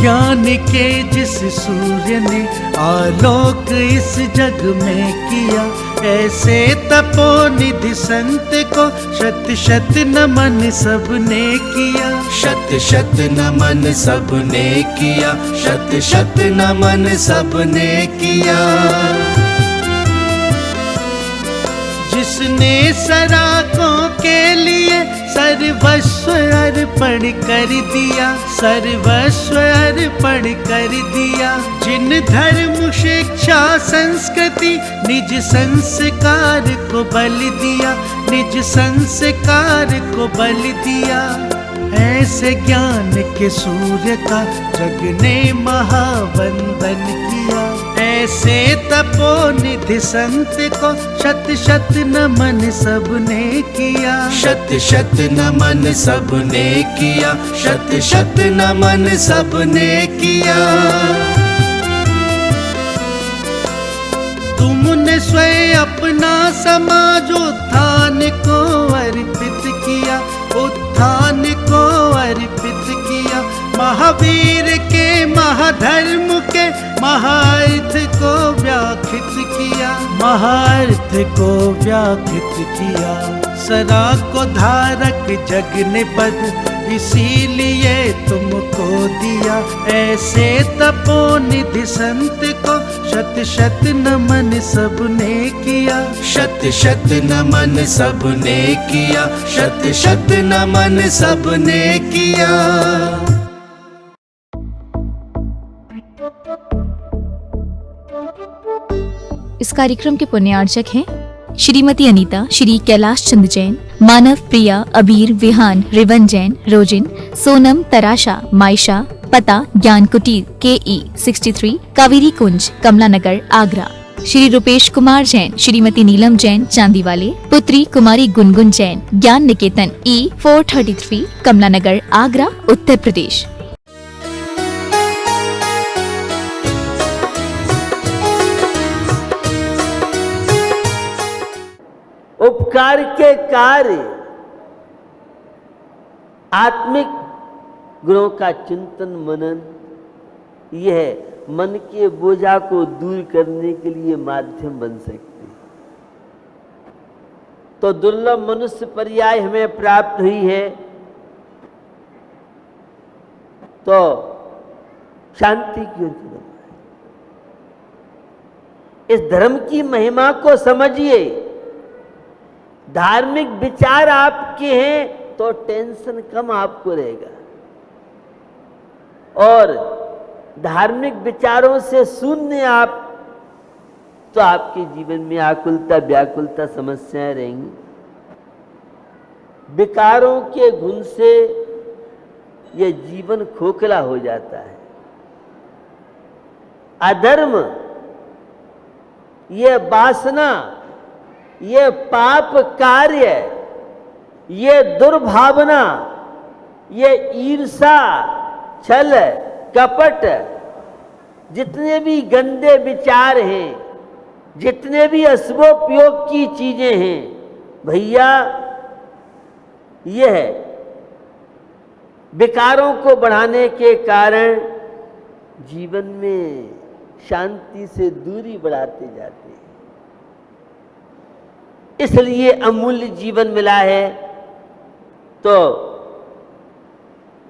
ज्ञान के जिस सूर्य ने आलोक इस जग में किया, ऐसे तपोनिधि संत को शत शत नमन सबने किया। शत शत नमन सबने किया, शत शत नमन सबने किया। जिसने सराकों के लिए सर्वस्व अर्पण कर दिया, सर्वस्व अर्पण कर दिया। जिन धर्म शिक्षा संस्कृति निज संस्कार को बल दिया, निज संस्कार को बल दिया। ऐसे ज्ञान के सूर्य का जग ने महावंदन किया। ऐसे तपोनिधि संत को शत शत नमन सबने किया। शत शत नमन सबने किया, शत शत नमन सबने किया। तुमने स्वयं अपना समाजोत्थान को अर्पित किया, उत्थान को अर्पित किया। महावीर के महाधर्म के महार्थ को व्याख्यात किया, महार्थ को व्याख्यात किया। सरा को धारक जग ने पद इसीलिए तुमको दिया। ऐसे तपोनिधि संत को शत शत नमन सबने किया। शत शत नमन सबने किया, शत शत नमन सबने किया। इस कार्यक्रम के पुण्यार्चक हैं श्रीमती अनीता, श्री कैलाश चंद जैन, मानव, प्रिया, अबीर, विहान, रिवन जैन, रोजिन, सोनम, तराशा, मायशा। पता ज्ञान कुटीर, KE 63, कावेरी कुंज, कमला नगर, आगरा। श्री रूपेश कुमार जैन, श्रीमती नीलम जैन, चांदीवाले। पुत्री कुमारी गुनगुन जैन, ज्ञान निकेतन E 433, कमला नगर, आगरा, उत्तर प्रदेश। उपकार के कार्य आत्मिक गुणों का चिंतन मनन, यह मन के बोझा को दूर करने के लिए माध्यम बन सकते हैं। तो दुर्लभ मनुष्य पर्याय हमें प्राप्त हुई है, तो शांति की ओर कदम। इस धर्म की महिमा को समझिए। धार्मिक विचार आपके हैं तो टेंशन कम आपको रहेगा, और धार्मिक विचारों से शून्य आप तो आपके जीवन में आकुलता, व्याकुलता, समस्याएं रहेंगी। विकारों के गुण से यह जीवन खोखला हो जाता है। अधर्म, यह वासना, ये पाप कार्य, ये दुर्भावना, ये ईर्षा, छल, कपट, जितने भी गंदे विचार हैं, जितने भी अशुभोपयोग की चीजें हैं, भैया यह विकारों को बढ़ाने के कारण जीवन में शांति से दूरी बढ़ाते जाते हैं। इसलिए अमूल्य जीवन मिला है। तो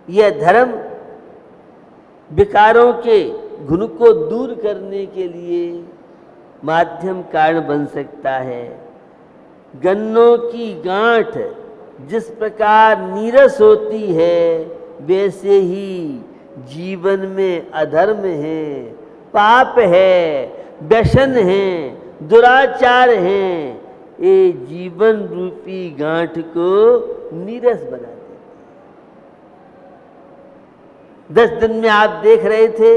यह धर्म विकारों के गुण को दूर करने के लिए माध्यम कारण बन सकता है। गन्नों की गांठ जिस प्रकार नीरस होती है, वैसे ही जीवन में अधर्म है, पाप है, व्यसन है, दुराचार है, ये जीवन रूपी गांठ को नीरस बना देते। 10 दिन में आप देख रहे थे,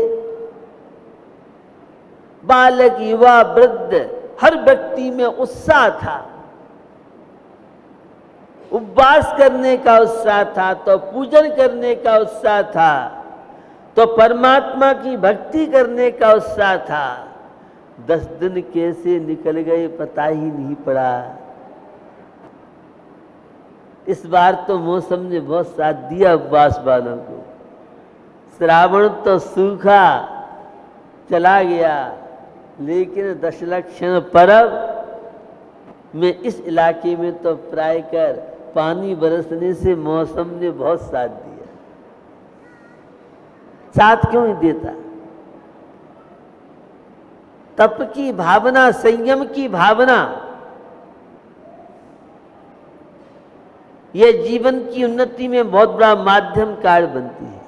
बालक, युवा, वृद्ध, हर व्यक्ति में उत्साह था। उपवास करने का उत्साह था, तो पूजन करने का उत्साह था, तो परमात्मा की भक्ति करने का उत्साह था। 10 दिन कैसे निकल गए पता ही नहीं पड़ा। इस बार तो मौसम ने बहुत साथ दिया उपवास वालों को। श्रावण तो सूखा चला गया, लेकिन दशलक्षण पर्व में इस इलाके में तो प्राय कर पानी बरसने से मौसम ने बहुत साथ दिया। साथ क्यों नहीं देता? तप की भावना, संयम की भावना, यह जीवन की उन्नति में बहुत बड़ा माध्यम कार्य बनती है।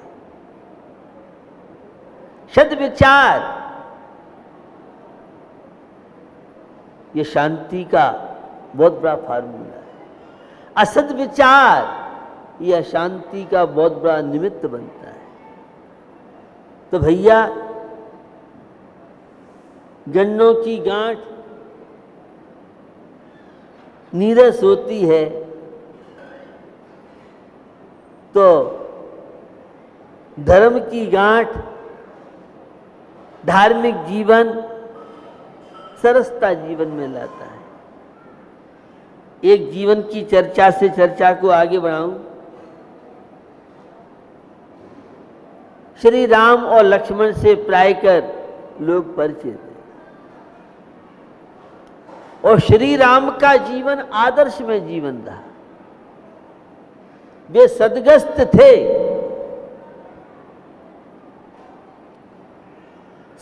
सद्विचार ये शांति का बहुत बड़ा फार्मूला है। असद विचार ये अशांति का बहुत बड़ा निमित्त बनता है। तो भैया, गन्नों की गांठ नीरस होती है तो धर्म की गांठ, धार्मिक जीवन सरसता जीवन में लाता है। एक जीवन की चर्चा से चर्चा को आगे बढ़ाऊं। श्री राम और लक्ष्मण से प्राय कर लोग परिचित हैं, और श्री राम का जीवन आदर्श में जीवन रहा। वे सदगस्त थे,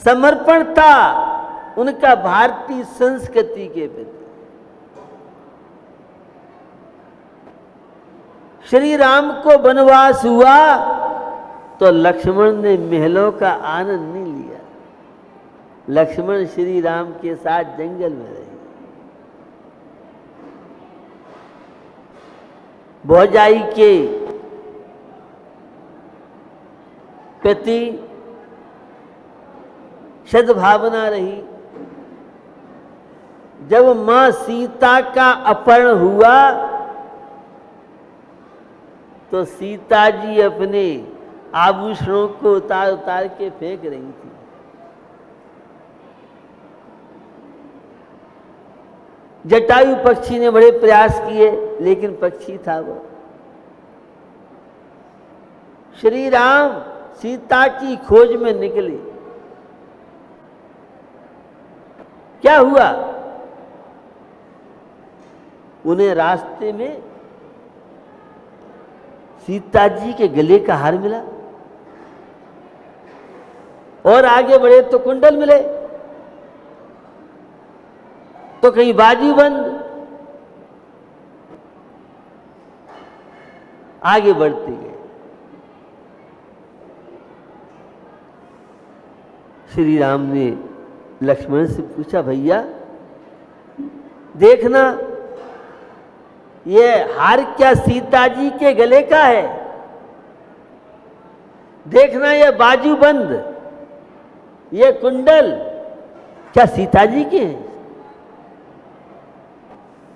समर्पण था उनका भारतीय संस्कृति के प्रति। श्री राम को वनवास हुआ तो लक्ष्मण ने महलों का आनंद नहीं लिया। लक्ष्मण श्री राम के साथ जंगल में रहे। भौजाई के प्रति सद्भावना रही। जब मां सीता का अपहरण हुआ तो सीता जी अपने आभूषणों को उतार उतार के फेंक रही थी। जटायु पक्षी ने बड़े प्रयास किए, लेकिन पक्षी था वो। श्री राम सीता की खोज में निकले। क्या हुआ? उन्हें रास्ते में सीता जी के गले का हार मिला, और आगे बढ़े तो कुंडल मिले, तो कहीं बाजूबंद। आगे बढ़ते गए। श्री राम ने लक्ष्मण से पूछा, भैया देखना, ये हार क्या सीता जी के गले का है? देखना ये बाजूबंद, ये कुंडल क्या सीता जी के हैं?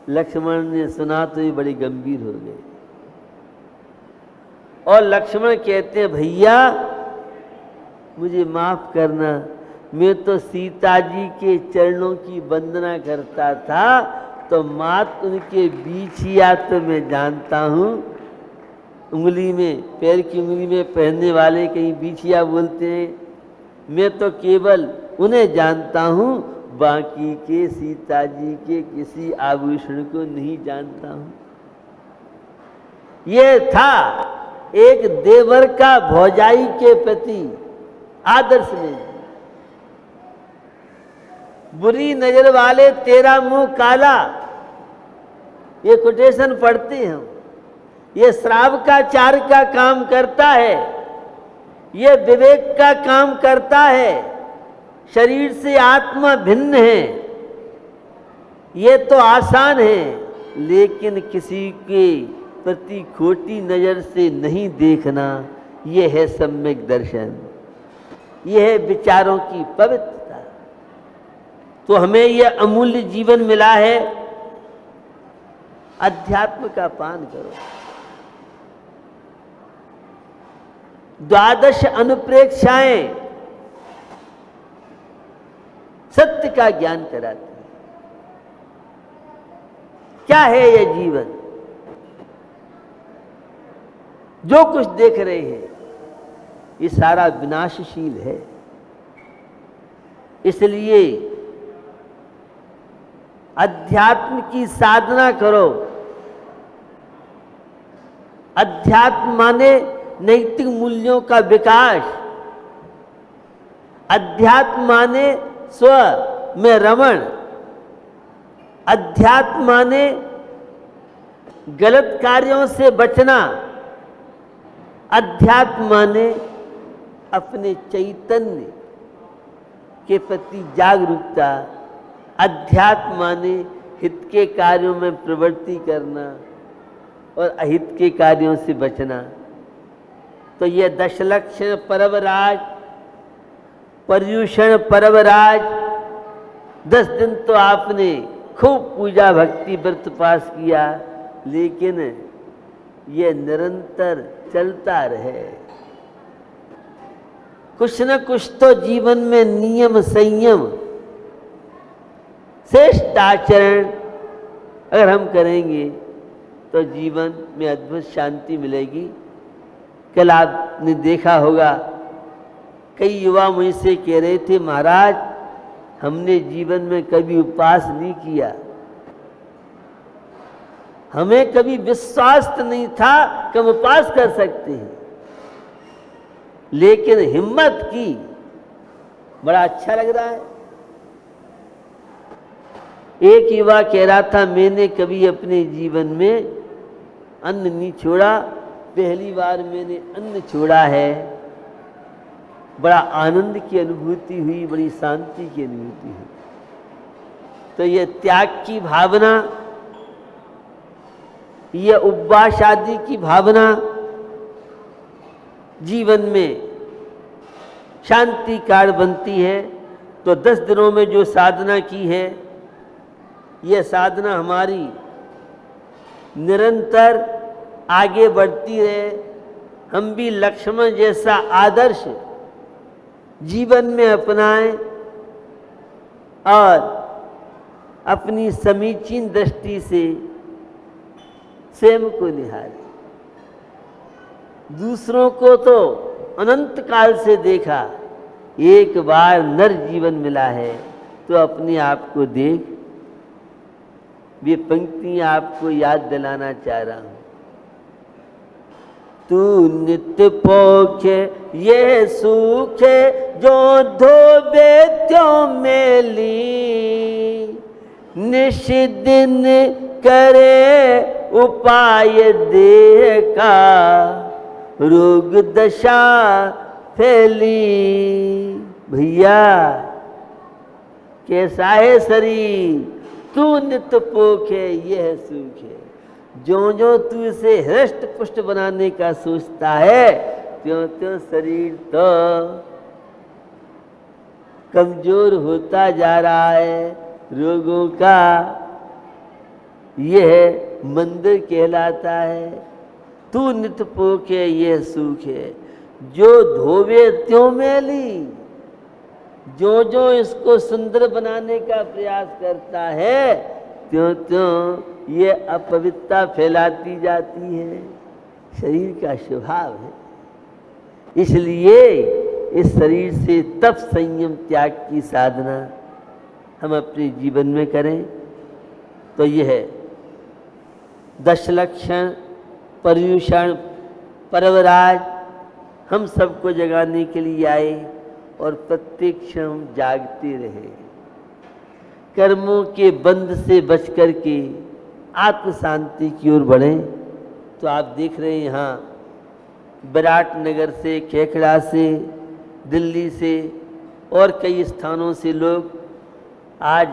लक्ष्मण ने सुना तो ये बड़े गंभीर हो गए, और लक्ष्मण कहते हैं, भैया मुझे माफ करना, मैं तो सीता जी के चरणों की वंदना करता था, तो मात उनके बीछिया तो मैं जानता हूं। उंगली में, पैर की उंगली में पहनने वाले कहीं बीछिया बोलते हैं, मैं तो केवल उन्हें जानता हूं, बाकी के सीता जी के किसी आभूषण को नहीं जानता हूं। यह था एक देवर का भौजाई के प्रति आदर्श में। बुरी नजर वाले तेरा मुंह काला, ये कोटेशन पढ़ते हैं। ये श्रावकाचार का काम करता है, ये विवेक का काम करता है। शरीर से आत्मा भिन्न है, ये तो आसान है, लेकिन किसी के प्रति खोटी नजर से नहीं देखना, यह है सम्यक दर्शन, यह है विचारों की पवित्रता। तो हमें यह अमूल्य जीवन मिला है, अध्यात्म का पान करो। 12 अनुप्रेक्षाएं सत्य का ज्ञान कराती है। क्या है यह जीवन? जो कुछ देख रहे हैं ये सारा विनाशशील है। इसलिए अध्यात्म की साधना करो। अध्यात्म माने नैतिक मूल्यों का विकास, अध्यात्म माने स्व में रमण, अध्यात्म माने गलत कार्यों से बचना, अध्यात्म माने अपने चैतन्य के प्रति जागरूकता, अध्यात्म माने हित के कार्यों में प्रवृत्ति करना और अहित के कार्यों से बचना। तो यह दशलक्षण पर्वराज, पर्युषण पर्वराज, 10 दिन तो आपने खूब पूजा भक्ति व्रत पास किया, लेकिन यह निरंतर चलता रहे। कुछ न कुछ तो जीवन में नियम संयम श्रेष्ठ आचरण अगर हम करेंगे तो जीवन में अद्भुत शांति मिलेगी। कल आपने देखा होगा कई युवा मुझसे कह रहे थे, महाराज हमने जीवन में कभी उपवास नहीं किया, हमें कभी विश्वास नहीं था कि हम उपवास कर सकते हैं, लेकिन हिम्मत की। बड़ा अच्छा लग रहा है। एक युवा कह रहा था, मैंने कभी अपने जीवन में अन्न नहीं छोड़ा, पहली बार मैंने अन्न छोड़ा है। बड़ा आनंद की अनुभूति हुई, बड़ी शांति की अनुभूति हुई। तो यह त्याग की भावना, यह उपवास आदि की भावना जीवन में शांति कारण बनती है। तो 10 दिनों में जो साधना की है, यह साधना हमारी निरंतर आगे बढ़ती रहे। हम भी लक्ष्मण जैसा आदर्श जीवन में अपनाएं और अपनी समीचीन दृष्टि से स्वयं को निहारें। दूसरों को तो अनंत काल से देखा, एक बार नर जीवन मिला है तो अपने आप को देख। ये पंक्तियां आपको याद दिलाना चाह रहा हूं। तू नित्य पोखे ये सुख जो धोबे त्यों मेली, निश दिन करे उपाय देह का, रोग दशा फैली। भैया कैसा है शरीर, तू नित्य पोखे यह सुख है। जो जो तू इसे हृष्ट पुष्ट बनाने का सोचता है, त्यों त्यों शरीर तो कमजोर होता जा रहा है। रोगों का यह मंदिर कहलाता है। तू नित्य पोखे यह सुख है, जो धोवे त्यों मैली। जो जो इसको सुंदर बनाने का प्रयास करता है, त्यों त्यों ये अपवित्रता फैलाती जाती है। शरीर का स्वभाव है। इसलिए इस शरीर से तप संयम त्याग की साधना हम अपने जीवन में करें। तो यह है दशलक्षण पर्युषण पर्वराज हम सबको जगाने के लिए आए और प्रत्येक क्षण जागते रहे। कर्मों के बंध से बच कर के आत्म शांति की ओर बढ़ें। तो आप देख रहे हैं यहाँ विराटनगर से, खेखड़ा से, दिल्ली से और कई स्थानों से लोग आज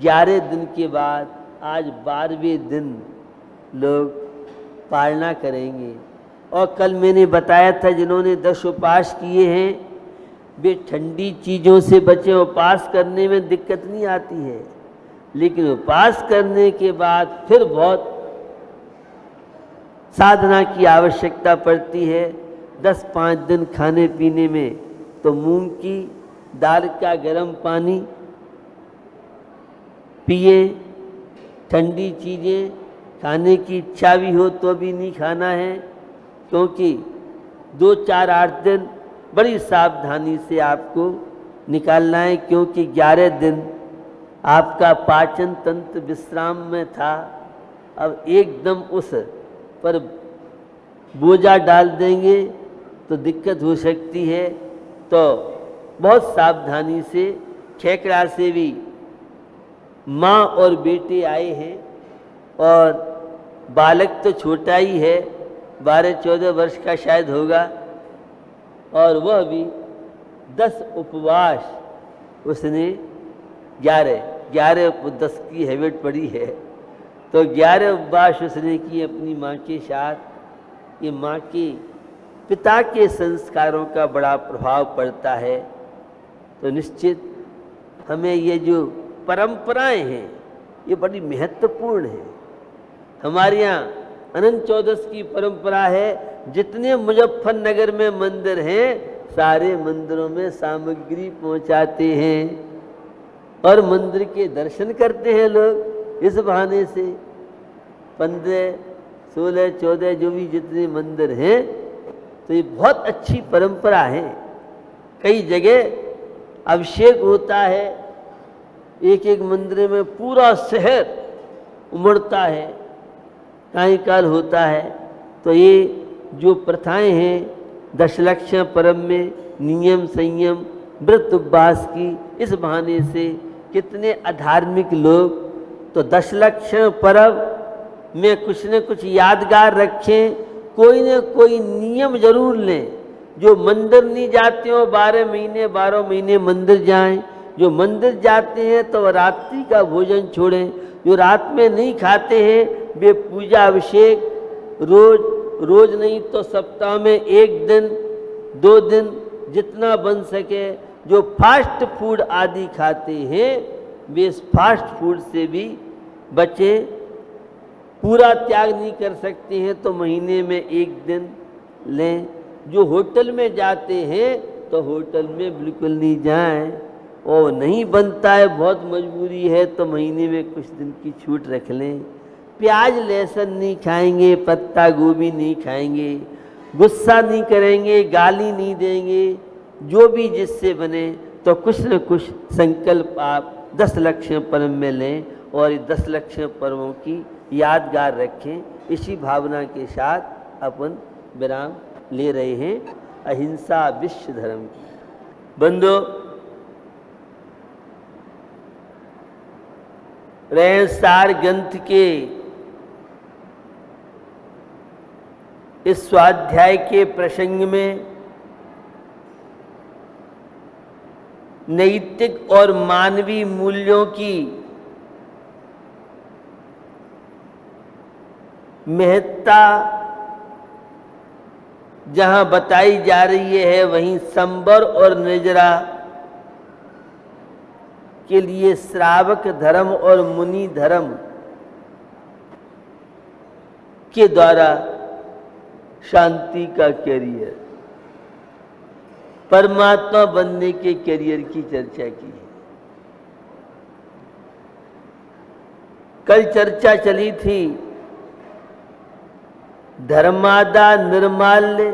11 दिन के बाद आज 12वें दिन लोग पालना करेंगे। और कल मैंने बताया था जिन्होंने 10 उपवास किए हैं वे ठंडी चीज़ों से बचे। उपवास करने में दिक्कत नहीं आती है, लेकिन उपवास करने के बाद फिर बहुत साधना की आवश्यकता पड़ती है। 10-5 दिन खाने पीने में तो मूंग की दाल का गर्म पानी पिए, ठंडी चीज़ें खाने की इच्छा भी हो तो भी नहीं खाना है, क्योंकि 2-4-8 दिन बड़ी सावधानी से आपको निकालना है, क्योंकि 11 दिन आपका पाचन तंत्र विश्राम में था। अब एकदम उस पर बोझा डाल देंगे तो दिक्कत हो सकती है। तो बहुत सावधानी से, खेकड़ा से भी माँ और बेटे आए हैं और बालक तो छोटा ही है, 12-14 वर्ष का शायद होगा, और वह भी 10 उपवास उसने 11 की हैबिट पड़ी है, तो 11 उपवास उसने किए अपनी माँ के साथ। ये माँ के पिता के संस्कारों का बड़ा प्रभाव पड़ता है। तो निश्चित हमें ये जो परंपराएं हैं ये बड़ी महत्वपूर्ण है। हमारे यहाँ अनंत चौदस की परंपरा है, जितने मुजफ्फरनगर में मंदिर हैं सारे मंदिरों में सामग्री पहुंचाते हैं और मंदिर के दर्शन करते हैं लोग इस बहाने से। 15, 16, 14 जो भी जितने मंदिर हैं, तो ये बहुत अच्छी परंपरा है। कई जगह अभिषेक होता है, एक एक मंदिर में पूरा शहर उमड़ता है, कहीं काल होता है। तो ये जो प्रथाएं हैं दशलक्ष्य पर्व में नियम संयम व्रत उपवास की, इस बहाने से कितने अधार्मिक लोग तो दशलक्ष्य पर्व में कुछ न कुछ यादगार रखें, कोई न कोई नियम जरूर लें। जो मंदिर नहीं जाते हो 12 महीने मंदिर जाएं, जो मंदिर जाते हैं तो रात्रि का भोजन छोड़ें, जो रात में नहीं खाते हैं वे पूजा अभिषेक रोज नहीं तो सप्ताह में 1 दिन 2 दिन जितना बन सके, जो फास्ट फूड आदि खाते हैं वे इस फास्ट फूड से भी बचें। पूरा त्याग नहीं कर सकते हैं तो महीने में 1 दिन लें। जो होटल में जाते हैं तो होटल में बिल्कुल नहीं जाएं, और नहीं बनता है बहुत मजबूरी है तो महीने में कुछ दिन की छूट रख लें। प्याज लहसुन नहीं खाएंगे, पत्ता गोभी नहीं खाएंगे, गुस्सा नहीं करेंगे, गाली नहीं देंगे, जो भी जिससे बने तो कुछ न कुछ संकल्प आप 10 लक्ष्य पर्व में लें और 10 लक्ष्य पर्वों की यादगार रखें। इसी भावना के साथ अपन विराम ले रहे हैं अहिंसा विश्व धर्म की। बंधो, रहसार ग्रंथ के इस स्वाध्याय के प्रसंग में नैतिक और मानवीय मूल्यों की महत्ता जहां बताई जा रही है, वहीं संबर और निर्जरा के लिए श्रावक धर्म और मुनि धर्म के द्वारा शांति का कैरियर, परमात्मा बनने के कैरियर की चर्चा की है। कल चर्चा चली थी धर्मादा निर्माल्य,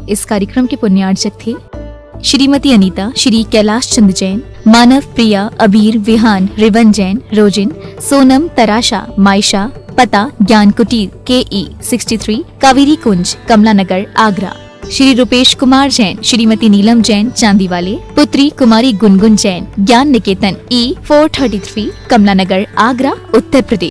इस कार्यक्रम के पुण्यार्चक थे श्रीमती अनीता, श्री कैलाश चंद जैन, मानव, प्रिया, अबीर, विहान, रिवन जैन, रोजिन, सोनम, तराशा, मायशा, पता ज्ञान कुटीर KE 63, कावेरी कुंज, कमला नगर, आगरा। श्री रूपेश कुमार जैन, श्रीमती नीलम जैन, चांदीवाले, पुत्री कुमारी गुनगुन जैन, ज्ञान निकेतन E 433, कमला नगर, आगरा, उत्तर प्रदेश।